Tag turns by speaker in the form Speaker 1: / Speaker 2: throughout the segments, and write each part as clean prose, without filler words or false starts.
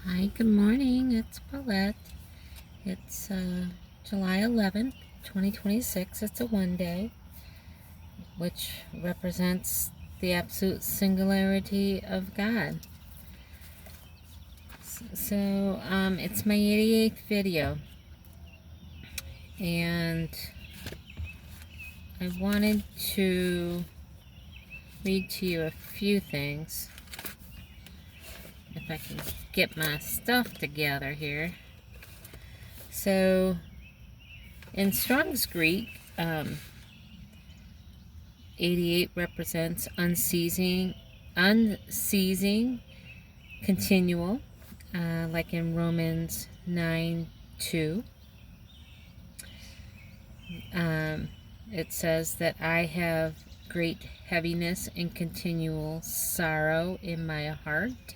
Speaker 1: Hi, good morning. It's Paulette. It's July 11th, 2026. It's a one day, which represents the absolute singularity of God. It's my 88th video, and I wanted to read to you a few things. If I can get my stuff together here. So, in Strong's Greek, 88 represents unceasing, continual, like in Romans 9:2. It says that I have great heaviness and continual sorrow in my heart,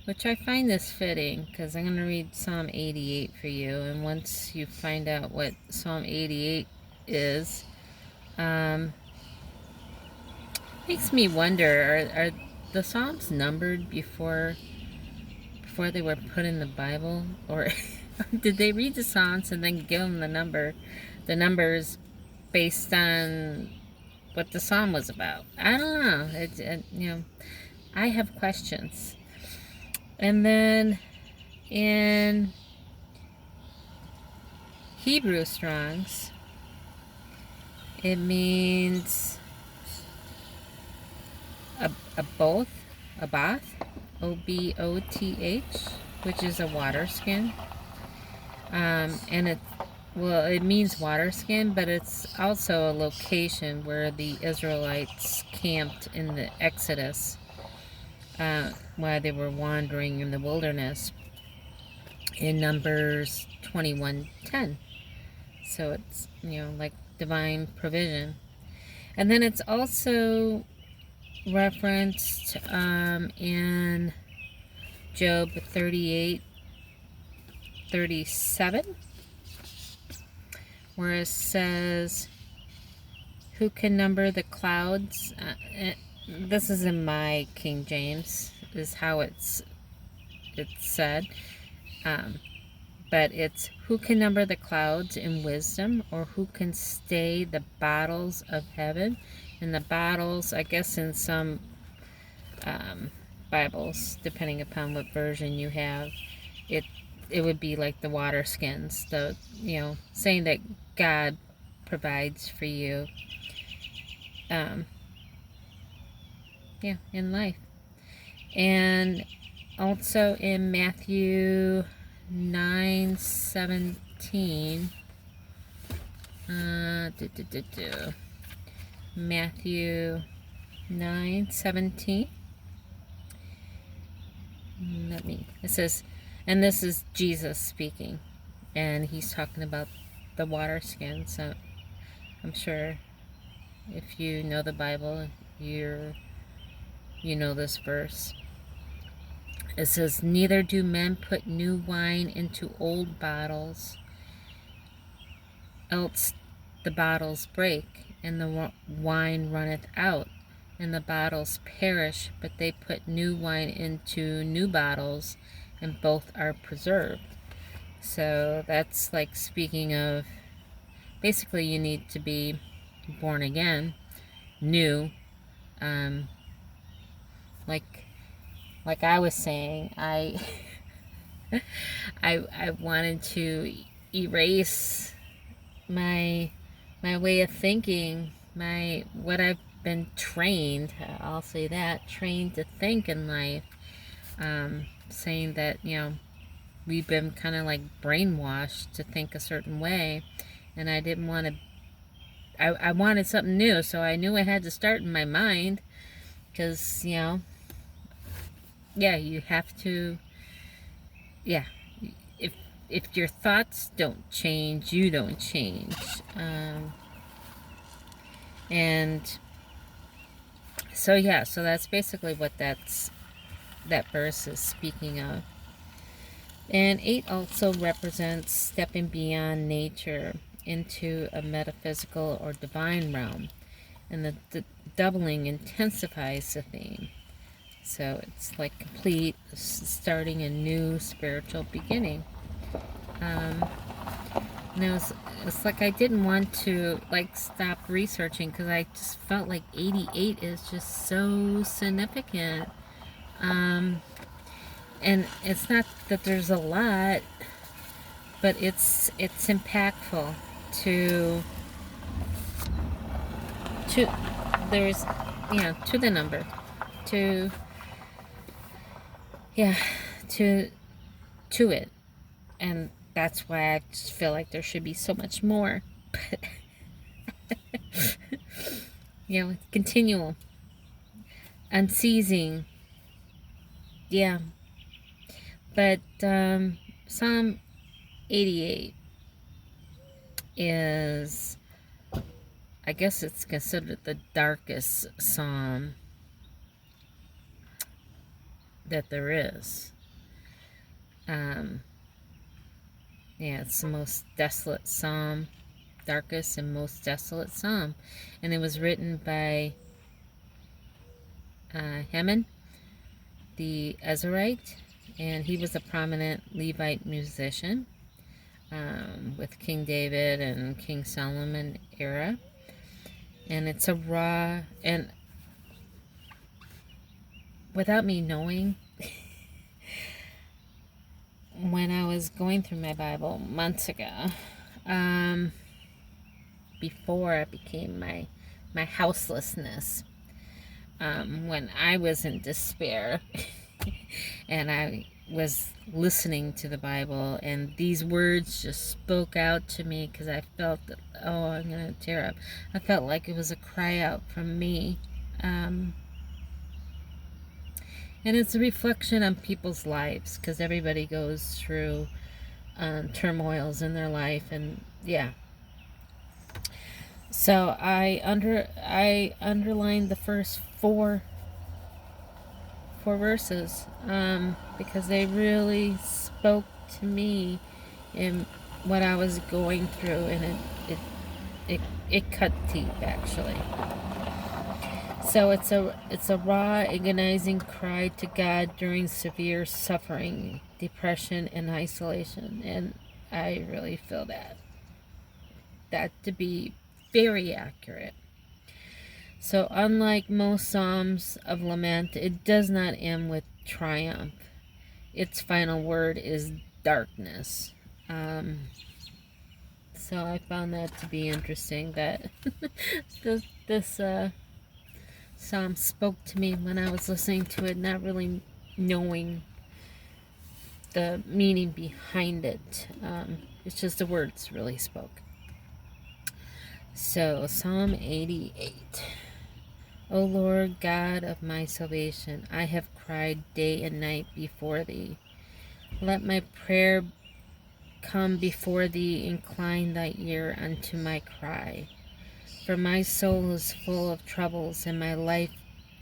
Speaker 1: which I find this fitting because I'm going to read Psalm 88 for you. And once you find out what Psalm 88 is, makes me wonder, are the Psalms numbered before they were put in the Bible? Or did they read the Psalms and then give them the numbers based on what the Psalm was about? I don't know. I have questions. And then in Hebrew Strongs, it means a bath, O-B-O-T-H, which is a water skin. And it means water skin, but it's also a location where the Israelites camped in the Exodus while they were wandering in the wilderness in Numbers 21:10. So it's, like divine provision. And then it's also referenced in Job 38:37, where it says, who can number the clouds? This is in my King James, is how it's said. But it's, who can number the clouds in wisdom, or who can stay the bottles of heaven? And the bottles, I guess in some Bibles, depending upon what version you have, it would be like the water skins, saying that God provides for you in life. And also in Matthew 9:17, Matthew 9:17, it says, and this is Jesus speaking, and he's talking about the water skin. So I'm sure if you know the Bible, you know this verse. It says, neither do men put new wine into old bottles, else the bottles break, and the wine runneth out, and the bottles perish, but they put new wine into new bottles, and both are preserved. So that's like speaking of, basically you need to be born again, new. Like I was saying, I wanted to erase my way of thinking, what I've been trained, I'll say that, trained to think in life, saying that, we've been kind of like brainwashed to think a certain way, and I didn't want to, I wanted something new, so I knew I had to start in my mind, because, you have to, if your thoughts don't change, you don't change. And so that's basically what that verse is speaking of. And 8 also represents stepping beyond nature into a metaphysical or divine realm, and the doubling intensifies the theme. So it's like complete, starting a new spiritual beginning. And it's like I didn't want to like stop researching because I just felt like 88 is just so significant. And it's not that there's a lot, but it's impactful to there's to the number, to yeah to it, and that's why I just feel like there should be so much more. But continual, unceasing, yeah. But Psalm 88 is, I guess it's considered the darkest psalm that there is. It's the most desolate psalm, darkest and most desolate psalm. And it was written by Heman, the Ezrahite, and he was a prominent Levite musician with King David and King Solomon era. And it's a raw, and without me knowing, when I was going through my Bible months ago, before it became my houselessness, when I was in despair and I was listening to the Bible, and these words just spoke out to me because I felt that, oh, I'm going to tear up. I felt like it was a cry out from me. And it's a reflection on people's lives, because everybody goes through turmoils in their life, and yeah. So I underlined the first four verses because they really spoke to me in what I was going through, and it cut deep, actually. So it's a raw, agonizing cry to God during severe suffering, depression, and isolation. And I really feel that to be very accurate. So unlike most psalms of lament, it does not end with triumph. Its final word is darkness. So I found that to be interesting, that this psalm spoke to me when I was listening to it, not really knowing the meaning behind it. It's just the words really spoke. So Psalm 88. O Lord God of my salvation, I have cried day and night before thee. Let my prayer come before thee, incline thy ear unto my cry. For my soul is full of troubles, and my life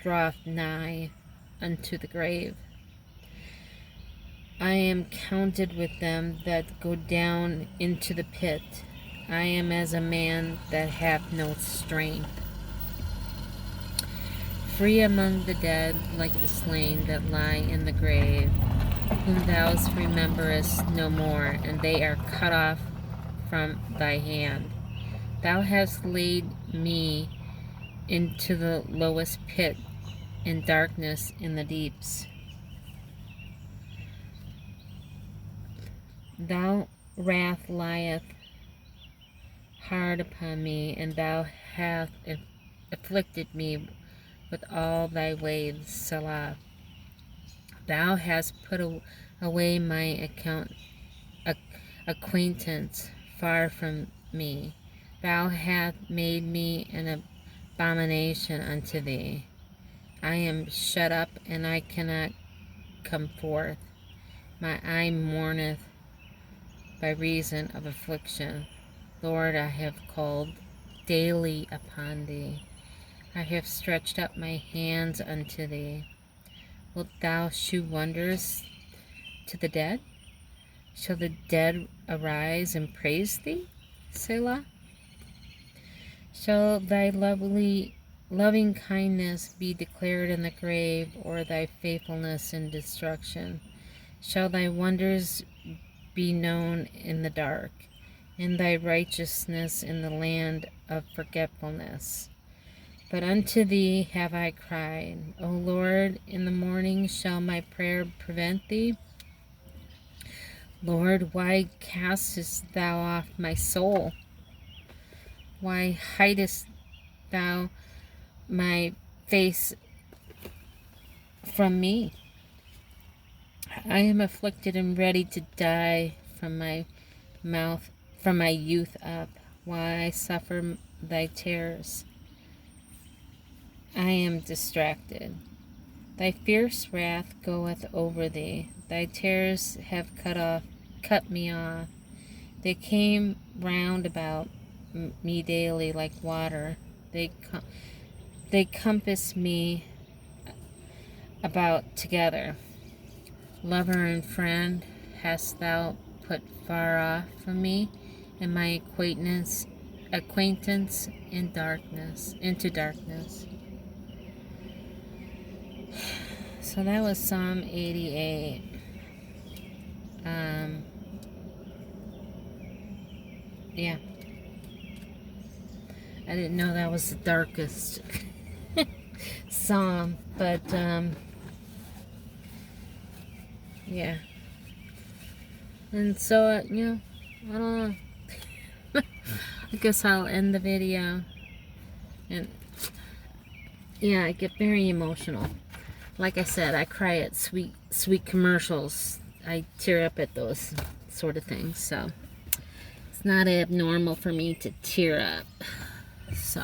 Speaker 1: draweth nigh unto the grave. I am counted with them that go down into the pit. I am as a man that hath no strength. Free among the dead, like the slain that lie in the grave, whom thou rememberest no more, and they are cut off from thy hand. Thou hast laid me into the lowest pit, in darkness in the deeps. Thou wrath lieth hard upon me, and thou hast afflicted me with all thy waves, Selah. Thou hast put away my acquaintance far from me. Thou hast made me an abomination unto thee. I am shut up, and I cannot come forth. My eye mourneth by reason of affliction. Lord, I have called daily upon thee. I have stretched up my hands unto thee. Wilt thou shew wonders to the dead? Shall the dead arise and praise thee? Selah. Shall thy lovely loving kindness be declared in the grave, or thy faithfulness in destruction. Shall thy wonders be known in the dark, and thy righteousness in the land of forgetfulness. But unto thee have I cried, O Lord, in the morning shall my prayer prevent thee? Lord, why castest thou off my soul? Why hidest thou my face from me? I am afflicted and ready to die from my youth up, while I suffer thy terrors. I am distracted. Thy fierce wrath goeth over thee. Thy terrors have cut me off. They came round about me daily like water. They compass me about together. Lover and friend hast thou put far off from me, and my acquaintance into darkness. So that was Psalm 88. Yeah. I didn't know that was the darkest psalm, but yeah. And so, I don't know. I guess I'll end the video. And yeah, I get very emotional. Like I said, I cry at sweet commercials. I tear up at those sort of things. So it's not abnormal for me to tear up. So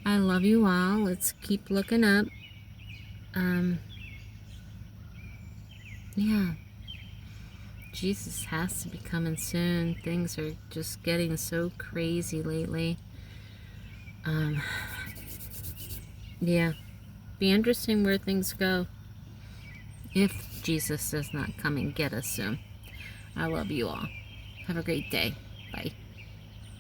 Speaker 1: I love you all. Let's keep looking up. Yeah. Jesus has to be coming soon. Things are just getting so crazy lately. Yeah. Be interesting where things go if Jesus does not come and get us soon. I love you all. Have a great day. Bye.